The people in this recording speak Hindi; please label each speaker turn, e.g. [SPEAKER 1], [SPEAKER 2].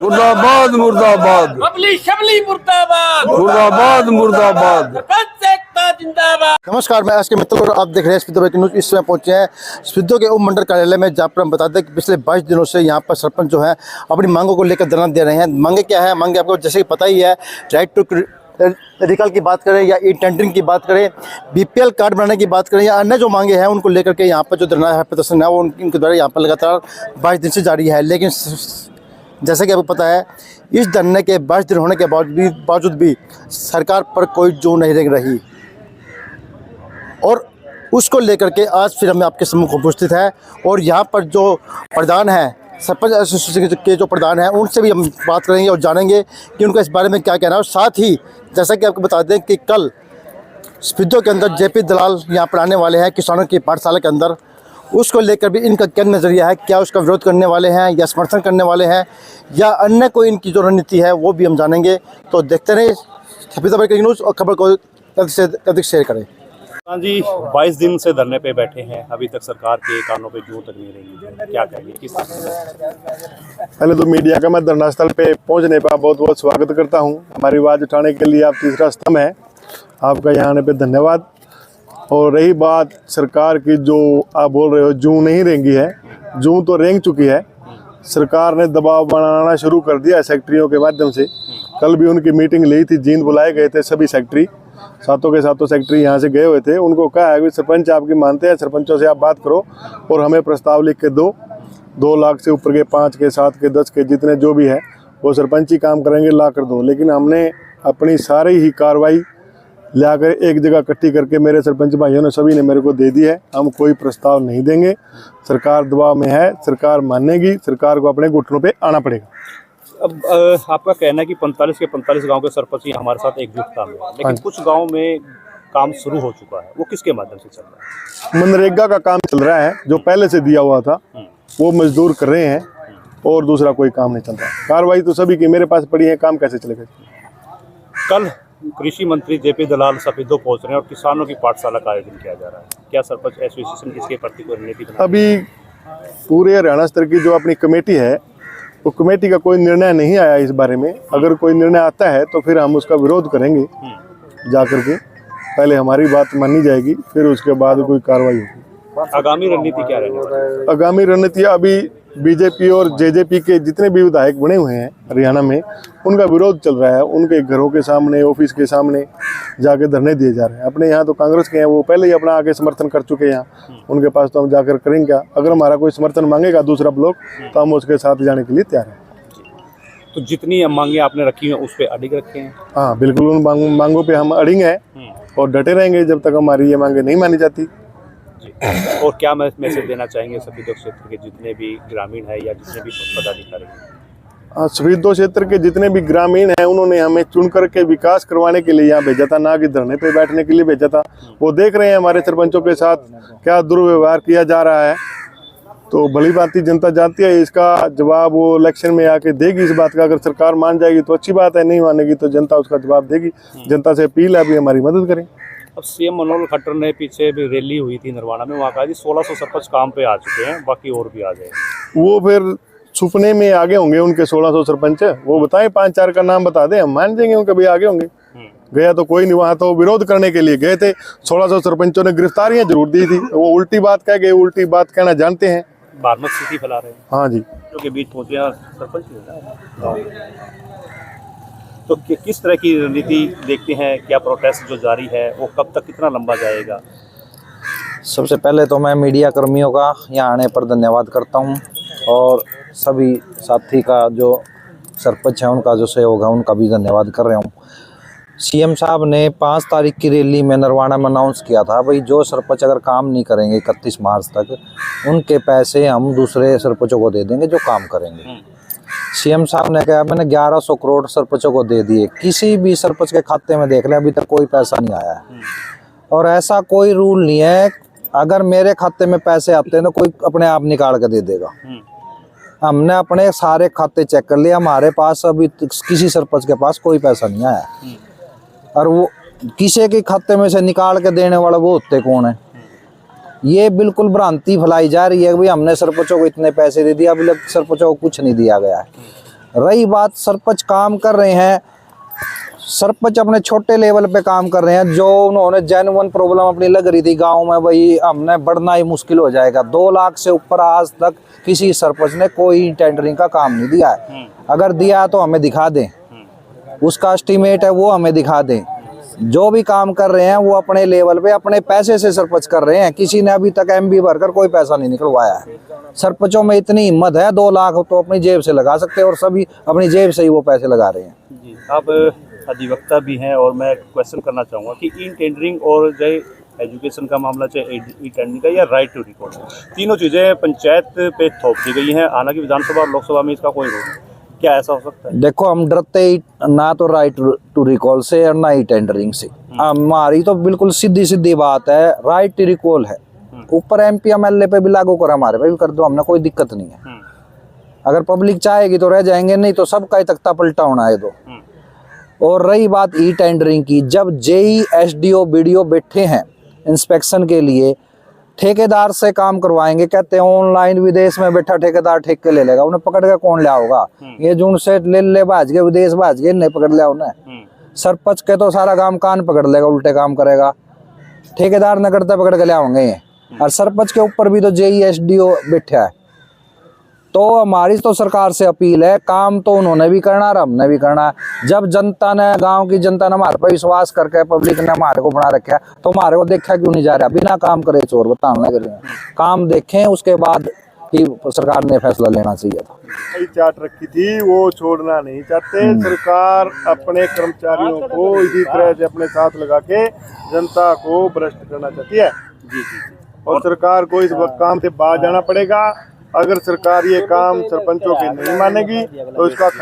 [SPEAKER 1] मुर्दाबाद मुर्दाबाद
[SPEAKER 2] बबली शबली मुर्दाबाद
[SPEAKER 1] मुर्दाबाद मुर्दाबाद
[SPEAKER 2] सरपंच एकता जिंदाबाद।
[SPEAKER 3] नमस्कार, मैं आज के मित्र और आप देख रहे हैं स्पितो ब्रेकिंग न्यूज। इस समय पहुंचे हैं स्पितो के उपमंडल कार्यालय में, जहाँ पर हम बता दें कि पिछले 22 दिनों से यहाँ पर सरपंच जो है अपनी मांगों को लेकर धरना दे रहे हैं। मांगे क्या है? मांगे आपको जैसे कि पता ही है, राइट टू रिकॉल की बात करें या ई टेंडरिंग की बात करें, बीपीएल कार्ड बनाने की बात करें या अन्य जो मांगे हैं उनको लेकर के यहाँ पर जो धरना है, प्रदर्शन है, वो उनके द्वारा यहाँ पर लगातार 22 दिन से जारी है। लेकिन जैसे कि आपको पता है, इस धरने के 22 दिन होने के बावजूद भी सरकार पर कोई जो नहीं रह रही, और उसको लेकर के आज फिर हमें आपके सम्मुख उपस्थित है। और यहाँ पर जो प्रधान है, सरपंच एसोसिएशन के जो प्रधान हैं, उनसे भी हम बात करेंगे और जानेंगे कि उनका इस बारे में क्या कहना है। और साथ ही जैसा कि आपको बता दें कि कल स्पितो के अंदर जेपी दलाल यहाँ पर आने वाले हैं किसानों की पाठशाला के अंदर, उसको लेकर भी इनका क्या नज़रिया है, क्या उसका विरोध करने वाले हैं या समर्थन करने वाले हैं या अन्य कोई इनकी जो रणनीति है वो भी हम जानेंगे। तो देखते रहे स्पितो ब्रेकिंग न्यूज़ और खबर को अधिक से अधिक शेयर करें।
[SPEAKER 4] हाँ जी, 22 दिन से धरने पे बैठे हैं, अभी तक सरकार के कानों पे जूं तक नहीं रहेंगी, क्या कहेंगे? किस
[SPEAKER 5] पहले तो मीडिया का मैं धरना स्थल पे पहुंचने पर बहुत बहुत स्वागत करता हूं। हमारी आवाज़ उठाने के लिए आप तीसरा स्तंभ है, आपका यहाँ आने पे धन्यवाद। और रही बात सरकार की, जो आप बोल रहे हो जूं नहीं रेंगी है, जूं तो रेंग चुकी है। सरकार ने दबाव बनाना शुरू कर दिया है सेक्रेटरियों के माध्यम से। कल भी उनकी मीटिंग ली थी, जींद बुलाए गए थे सभी सेक्रेटरी, सातों के सातों सेक्रेटरी यहाँ से गए हुए थे। उनको कहा है कि सरपंच आपकी मानते हैं, सरपंचों से आप बात करो और हमें प्रस्ताव लिख के दो। 2 लाख से ऊपर के, 5 के, 7 के, 10 के, जितने जो भी है वो सरपंच ही काम करेंगे, ला कर दो। लेकिन हमने अपनी सारी ही कार्रवाई लाकर एक जगह इकट्ठी करके मेरे सरपंच भाइयों ने सभी ने मेरे को दे दी है। हम कोई प्रस्ताव नहीं देंगे, सरकार दबाव में है, सरकार मानेगी, सरकार को अपने घुटनों पे आना पड़ेगा।
[SPEAKER 4] अब आपका कहना है कि 45 के 45 गांव के सरपंच ही हमारे साथ एकजुटता में है, लेकिन कुछ गांव में काम शुरू हो चुका है, वो किसके माध्यम से चल रहा है?
[SPEAKER 5] मनरेगा का काम चल रहा है, जो पहले से दिया हुआ था वो मजदूर कर रहे हैं, और दूसरा कोई काम नहीं चल रहा। कार्रवाई तो सभी की मेरे पास पड़ी है, काम कैसे चलेगा?
[SPEAKER 4] कल कृषि मंत्री जेपी दलाल सफेदो पहुंच रहे हैं और किसानों की पाठशाला का आयोजन किया जा रहा है, क्या सरपंच एसोसिएशन इसके प्रति कोई रणनीति बना?
[SPEAKER 5] अभी पूरे हरियाणा स्तर की जो अपनी कमेटी है, वो कमेटी का कोई निर्णय नहीं आया इस बारे में। अगर कोई निर्णय आता है तो फिर हम उसका विरोध करेंगे जाकर के। पहले हमारी बात मानी जाएगी, फिर उसके बाद कोई कार्रवाई होगी।
[SPEAKER 4] आगामी रणनीति क्या रहेगी?
[SPEAKER 5] आगामी रणनीति अभी बीजेपी और जेजेपी के जितने भी विधायक बने हुए हैं हरियाणा में, उनका विरोध चल रहा है। उनके घरों के सामने, ऑफिस के सामने जाके धरने दिए जा रहे हैं। अपने यहाँ तो कांग्रेस के हैं, वो पहले ही अपना आगे समर्थन कर चुके हैं यहाँ, उनके पास तो हम जाकर करेंगे क्या? अगर हमारा कोई समर्थन मांगेगा दूसरा ब्लॉक, तो हम उसके साथ जाने के लिए तैयार हैं।
[SPEAKER 4] तो जितनी मांगे आपने रखी हैं उस पर अडिग रखे हैं?
[SPEAKER 5] हाँ बिल्कुल, उन मांगों पर हम अड़िग हैं और डटे रहेंगे जब तक हमारी ये मांगे नहीं मानी जाती।
[SPEAKER 4] और क्या मैसेज देना चाहेंगे सफेदो क्षेत्र के जितने भी ग्रामीण है या जितने भी पदाधिकारी?
[SPEAKER 5] हाँ, सफेदो क्षेत्र के जितने भी ग्रामीण हैं, उन्होंने हमें चुन करके विकास करवाने के लिए यहाँ भेजा था, ना कि धरने पे बैठने के लिए भेजा था। वो देख रहे हैं हमारे सरपंचों के साथ क्या दुर्व्यवहार किया जा रहा है, तो भली भांति जनता जानती है। इसका जवाब वो इलेक्शन में आके देगी। इस बात का अगर सरकार मान जाएगी तो अच्छी बात है, नहीं मानेगी तो जनता उसका जवाब देगी। जनता से अपील है, अभी हमारी मदद करें।
[SPEAKER 4] अब सीएम मनोहर खट्टर ने पीछे भी रैली हुई थी नरवाना में, वहाँ कहा जी 1600 सरपंच काम पे आ चुके हैं, बाकी और भी आ जाए।
[SPEAKER 5] वो फिर छुपने में आगे होंगे उनके 1600 सरपंच, वो बताएं 5-4 का नाम बता दें, हम मान जाएंगे उनके भी आगे होंगे। गया तो कोई नहीं, वहाँ तो विरोध करने के लिए गए थे। 1600 सरपंचों ने गिरफ्तारियां जरूर दी थी, वो उल्टी बात कह गए, उल्टी बात कहना जानते हैं,
[SPEAKER 4] बार्मक स्थिति फैला रहे हैं।
[SPEAKER 5] हाँ जी,
[SPEAKER 4] के बीच पहुंचे सरपंच। तो किस तरह की रणनीति देखते हैं? क्या प्रोटेस्ट जो जारी है वो कब तक, कितना लंबा जाएगा?
[SPEAKER 6] सबसे पहले तो मैं मीडिया कर्मियों का यहाँ आने पर धन्यवाद करता हूँ, और सभी साथी का जो सरपंच है उनका जो सहयोग है उनका भी धन्यवाद कर रहा हूँ। सीएम साहब ने 5 तारीख की रैली में नरवाना में अनाउंस किया था, भाई जो सरपंच अगर काम नहीं करेंगे 31 मार्च तक, उनके पैसे हम दूसरे सरपंचों को दे देंगे जो काम करेंगे। सीएम साहब ने कहा मैंने 1100 करोड़ सरपंचों को दे दिए, किसी भी सरपंच के खाते में देख लें अभी तक कोई पैसा नहीं आया है। और ऐसा कोई रूल नहीं है, अगर मेरे खाते में पैसे आते हैं तो कोई अपने आप निकाल के दे देगा। हमने अपने सारे खाते चेक कर लिए, हमारे पास अभी किसी सरपंच के पास कोई पैसा नहीं आया। और वो किसी के खाते में से निकाल के देने वाला वो होते कौन है? ये बिल्कुल भ्रांति फैलाई जा रही है कि भाई हमने सरपंचों को इतने पैसे दे दिए, अभी तक सरपंचों को कुछ नहीं दिया गया है। रही बात सरपंच काम कर रहे हैं, सरपंच अपने छोटे लेवल पे काम कर रहे हैं। जो उन्होंने जेन्युइन प्रॉब्लम अपनी लग रही थी गांव में, भाई हमने बढ़ना ही मुश्किल हो जाएगा, 2 लाख से ऊपर आज तक किसी सरपंच ने कोई टेंडरिंग का काम नहीं दिया है। अगर दिया है तो हमें दिखा दें, उसका एस्टीमेट है वो हमें दिखा दें। जो भी काम कर रहे हैं वो अपने लेवल पे अपने पैसे से सरपंच कर रहे हैं, किसी ने अभी तक एमबी भरकर कोई पैसा नहीं निकलवाया है। सरपंचों में इतनी हिम्मत है, 2 लाख तो अपनी जेब से लगा सकते हैं और सभी अपनी जेब से ही वो पैसे लगा रहे हैं।
[SPEAKER 4] जी, आप अधिवक्ता भी हैं और मैं क्वेश्चन करना चाहूँगा कि ई टेंडरिंग और चाहे एजुकेशन का मामला, चाहे ई टेंडरिंग का या राइट टू रिकॉल, तीनों चीज़ें पंचायत पे थोप दी गई हैं। हालांकि विधानसभा और लोकसभा में इसका कोई रोल नहीं, क्या ऐसा हो सकता है?
[SPEAKER 6] देखो, हम डरते ही ना तो राइट टू रिकॉल से और ना ही टेंडरिंग से। हमारी तो बिल्कुल सीधी सीधी बात है, राइट टू रिकॉल है, ऊपर एमपी एमएलए पे भी लागू करो, हमारे पे भी कर दो, हमने कोई दिक्कत नहीं है। अगर पब्लिक चाहेगी तो रह जाएंगे, नहीं तो सबका ही तख्ता पलटा होना है। तो और रही बात ई टेंडरिंग की, जब जेई एसडीओ बीडीओ बैठे हैं इंस्पेक्शन के लिए, ठेकेदार से काम करवाएंगे, कहते हैं ऑनलाइन विदेश में बैठा ठेकेदार ठेके ले लेगा, उन्हें पकड़ के कौन लिया होगा? ये जून से ले भाज गए विदेश, भाज गए, नहीं पकड़ लिया उन्हें। सरपंच के तो सारा काम कान पकड़ लेगा, उल्टे काम करेगा, ठेकेदार न करते पकड़ के लिया होंगे। और सरपंच के ऊपर भी तो जेई एसडीओ बैठा है। तो हमारी तो सरकार से अपील है, काम तो उन्होंने भी करना और हमने भी करना है। जब जनता ने, गांव की जनता ने हमारे पर विश्वास करके, पब्लिक ने हमारे को बना रखा है, तो हमारे को देखा क्यों नहीं जा रहा? बिना काम करे चोर बताने के लिए काम देखें, उसके बाद ही सरकार ने फैसला लेना चाहिए था।
[SPEAKER 5] कई चार्ट रखी थी, वो छोड़ना नहीं चाहते। सरकार अपने कर्मचारियों को इसी तरह से अपने साथ लगा के जनता को भ्रष्ट करना चाहती है। और सरकार को इस काम से बाहर जाना पड़ेगा। अगर सरकार ये काम सरपंचों के नहीं मानेगी तो इसका